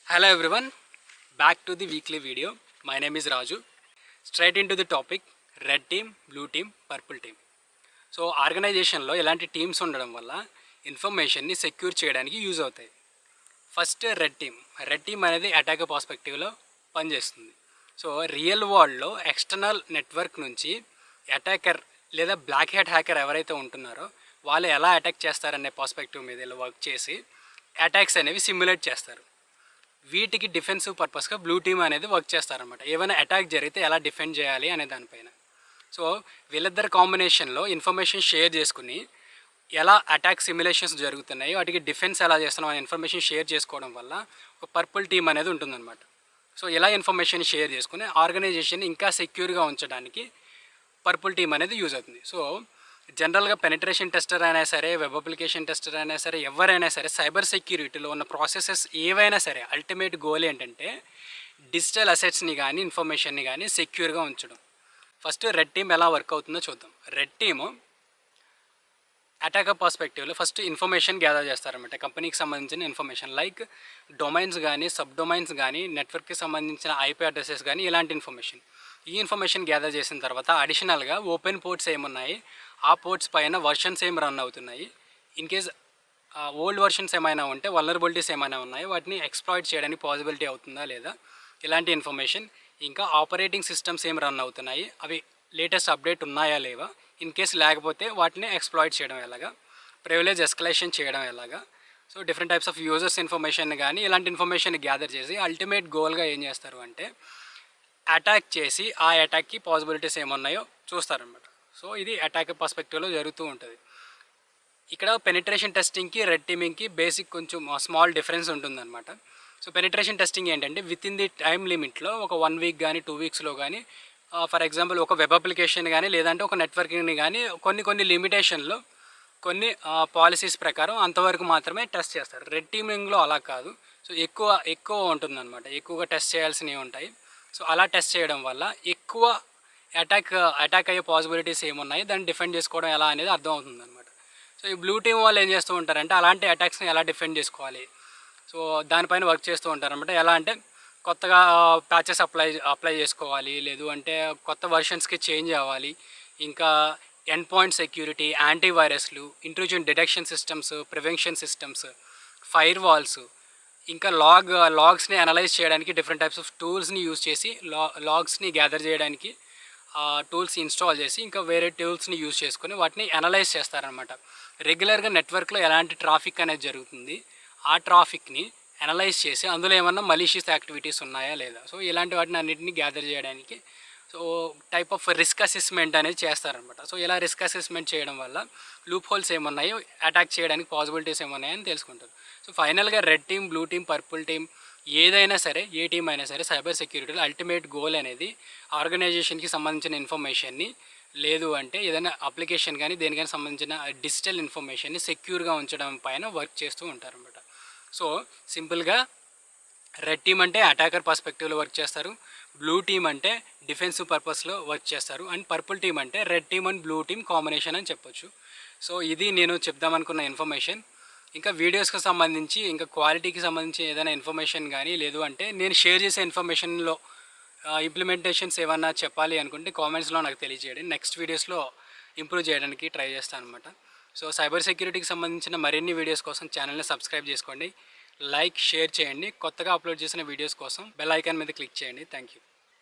Hello everyone, back to the weekly video. My name is Raju. Straight into the topic, red team, blue team, purple team. So ఆర్గనైజేషన్లో ఇలాంటి teams ఉండడం వల్ల ఇన్ఫర్మేషన్ని secure చేయడానికి use అవుతాయి. First red team అనేది attack పర్స్పెక్టివ్లో పనిచేస్తుంది. So real వరల్డ్లో ఎక్స్టర్నల్ నెట్వర్క్ నుంచి అటాకర్ లేదా బ్లాక్ హ్యాట్ హ్యాకర్ ఎవరైతే ఉంటున్నారో వాళ్ళు ఎలా అటాక్ చేస్తారనే పర్స్పెక్టివ్ మీద ఇలా వర్క్ చేసి అటాక్స్ అనేవి సిమ్యులేట్ చేస్తారు. వీటికి డిఫెన్సివ్ పర్పస్గా బ్లూ టీమ్ అనేది వర్క్ చేస్తారనమాట. ఏమైనా అటాక్ జరిగితే ఎలా డిఫెండ్ చేయాలి అనే దానిపైన. సో వీళ్ళిద్దరు కాంబినేషన్లో ఇన్ఫర్మేషన్ షేర్ చేసుకుని ఎలా అటాక్ సిమ్యులేషన్స్ జరుగుతున్నాయి, వాటికి డిఫెన్స్ ఎలా చేస్తున్నాం అనే ఇన్ఫర్మేషన్ షేర్ చేసుకోవడం వల్ల ఒక పర్పుల్ టీమ్ అనేది ఉంటుందన్నమాట. సో ఇలా ఇన్ఫర్మేషన్ షేర్ చేసుకుని ఆర్గనైజేషన్ ఇంకా సెక్యూర్గా ఉంచడానికి పర్పుల్ టీమ్ అనేది యూజ్ అవుతుంది. సో జనరల్గా పెనిట్రేషన్ టెస్టర్ అయినా సరే, వెబ్ అప్లికేషన్ టెస్టర్ అయినా సరే, ఎవరైనా సరే సైబర్ సెక్యూరిటీలో ఉన్న ప్రాసెసెస్ ఏవైనా సరే అల్టిమేట్ గోల్ ఏంటంటే డిజిటల్ అసెట్స్ని కానీ ఇన్ఫర్మేషన్ని కానీ సెక్యూర్గా ఉంచడం. ఫస్ట్ రెడ్ టీమ్ ఎలా వర్క్ అవుతుందో చూద్దాం. రెడ్ టీము అటాకర్ పర్స్పెక్టివ్లో ఫస్ట్ ఇన్ఫర్మేషన్ గ్యాదర్ చేస్తారన్నమాట. కంపెనీకి సంబంధించిన ఇన్ఫర్మేషన్ లైక్ డొమైన్స్ కానీ, సబ్ డొమైన్స్ కానీ, నెట్వర్క్కి సంబంధించిన ఐపీ అడ్రసెస్ కానీ, ఇలాంటి ఈ ఇన్ఫర్మేషన్ గ్యాదర్ చేసిన తర్వాత అడిషనల్గా ఓపెన్ పోర్ట్స్ ఏమున్నాయి, ఆ పోర్ట్స్ పైన వర్షన్స్ ఏం రన్ అవుతున్నాయి, ఇన్ కేస్ ఓల్డ్ వర్షన్స్ ఏమైనా ఉంటే వల్నరబిలిటీస్ ఏమైనా ఉన్నాయి, వాటిని ఎక్స్ప్లాయిట్ చేయడానికి పాసిబిలిటీ అవుతుందా లేదా, ఇలాంటి ఇన్ఫర్మేషన్. ఇంకా ఆపరేటింగ్ సిస్టమ్స్ ఏం రన్ అవుతున్నాయి, అవి లేటెస్ట్ అప్డేట్ ఉన్నాయా లేవా, ఇన్ కేస్ లేకపోతే వాటిని ఎక్స్ప్లాయిట్ చేయడం ఎలాగా, ప్రివిలేజ్ ఎస్కలేషన్ చేయడం ఎలాగా. So different types of users information కానీ ఇలాంటి ఇన్ఫర్మేషన్ గ్యాదర్ చేసి అల్టిమేట్ గోల్గా ఏం చేస్తారు అంటే అటాక్ చేసి ఆ అటాక్కి పాసిబిలిటీస్ ఏమున్నాయో చూస్తారనమాట. సో ఇది అటాక్ పర్స్పెక్టివ్లో జరుగుతూ ఉంటుంది. ఇక్కడ పెనిట్రేషన్ టెస్టింగ్కి రెడ్ టీమింగ్కి బేసిక్ కొంచెం స్మాల్ డిఫరెన్స్ ఉంటుందన్నమాట. సో పెనిట్రేషన్ టెస్టింగ్ ఏంటంటే విత్ ఇన్ ది టైం లిమిట్లో ఒక 1 వీక్ కానీ 2 వీక్స్లో కానీ ఫర్ ఎగ్జాంపుల్ ఒక వెబ్ అప్లికేషన్ కానీ లేదంటే ఒక నెట్వర్కింగ్ని కానీ కొన్ని లిమిటేషన్లో కొన్ని పాలసీస్ ప్రకారం అంతవరకు మాత్రమే టెస్ట్ చేస్తారు. రెడ్ టీమింగ్లో అలా కాదు. సో ఎక్కువ ఉంటుందన్నమాట. ఎక్కువగా టెస్ట్ చేయాల్సినవి ఉంటాయి. సో అలా టెస్ట్ చేయడం వల్ల ఎక్కువ అటాక్ అయ్యే పాసిబిలిటీస్ ఏమున్నాయి, దాన్ని డిఫెండ్ చేసుకోవడం ఎలా అనేది అర్థం అవుతుందన్నమాట. సో ఈ బ్లూ టీమ్ వాళ్ళు ఏం చేస్తూ ఉంటారంటే అలాంటి అటాక్స్ని ఎలా డిఫెండ్ చేసుకోవాలి, సో దానిపైన వర్క్ చేస్తూ ఉంటారనమాట. ఎలా అంటే కొత్తగా ప్యాచెస్ అప్లై చేసుకోవాలి, లేదు అంటే కొత్త వర్షన్స్కి చేంజ్ అవ్వాలి, ఇంకా ఎండ్ పాయింట్ సెక్యూరిటీ, యాంటీవైరస్లు, intrusion detection systems, prevention systems, firewalls, ఇంకా లాగ్స్ని అనలైజ్ చేయడానికి డిఫరెంట్ టైప్స్ ఆఫ్ టూల్స్ని యూజ్ చేసి లాగ్స్ని గ్యాదర్ చేయడానికి టూల్స్ ఇన్స్టాల్ చేసి ఇంకా వేరే టూల్స్ని యూజ్ చేసుకొని వాటిని అనలైజ్ చేస్తారనమాట. రెగ్యులర్గా నెట్వర్క్లో ఎలాంటి ట్రాఫిక్ అనేది జరుగుతుంది, ఆ ట్రాఫిక్ని అనలైజ్ చేసి అందులో ఏమన్నా మలీషియస్ యాక్టివిటీస్ ఉన్నాయా లేదా, సో ఇలాంటి వాటిని అన్నింటినీ గ్యాదర్ చేయడానికి so type of risk assessment అనేది చేస్తారనమాట. సో ఇలా రిస్క్ అసెస్మెంట్ చేయడం వల్ల లూప్ హోల్స్ ఏమున్నాయో, అటాక్ చేయడానికి పాసిబిలిటీస్ ఏమున్నాయని తెలుసుకుంటారు. సో ఫైనల్గా red team, blue team, purple team ఏదైనా సరే, ఏ టీం అయినా సరే సైబర్ సెక్యూరిటీలో అల్టిమేట్ గోల్ అనేది ఆర్గనైజేషన్కి సంబంధించిన ఇన్ఫర్మేషన్ని లేదు అంటే ఏదైనా అప్లికేషన్ కానీ దేనికైనా సంబంధించిన డిజిటల్ ఇన్ఫర్మేషన్ని సెక్యూర్గా ఉంచడం పైన వర్క్ చేస్తూ ఉంటారనమాట. సో సింపుల్గా రెడ్ టీమ్ అంటే అటాకర్ పర్స్పెక్టివ్లో వర్క్ చేస్తారు, బ్లూ టీమ్ అంటే డిఫెన్సివ్ పర్పస్లో వర్క్ చేస్తారు, అండ్ పర్పుల్ టీమ్ అంటే red team and blue team combination అని చెప్పొచ్చు. సో ఇది నేను చెప్దామనుకున్న ఇన్ఫర్మేషన్. ఇంకా వీడియోస్కి సంబంధించి ఇంకా క్వాలిటీకి సంబంధించి ఏదైనా ఇన్ఫర్మేషన్ కానీ లేదు అంటే నేను షేర్ చేసే ఇన్ఫర్మేషన్లో ఇంప్లిమెంటేషన్స్ ఏమన్నా చెప్పాలి అనుకుంటే కామెంట్స్లో నాకు తెలియజేయండి. నెక్స్ట్ వీడియోస్లో ఇంప్రూవ్ చేయడానికి ట్రై చేస్తాను అనమాట. సో సైబర్ సెక్యూరిటీకి సంబంధించిన మరిన్ని వీడియోస్ కోసం ఛానల్ని సబ్స్క్రైబ్ చేసుకోండి, లైక్, షేర్ చేయండి. కొత్తగా అప్లోడ్ చేసిన వీడియోస్ కోసం బెల్ ఐకాన్ మీద క్లిక్ చేయండి. Thank you.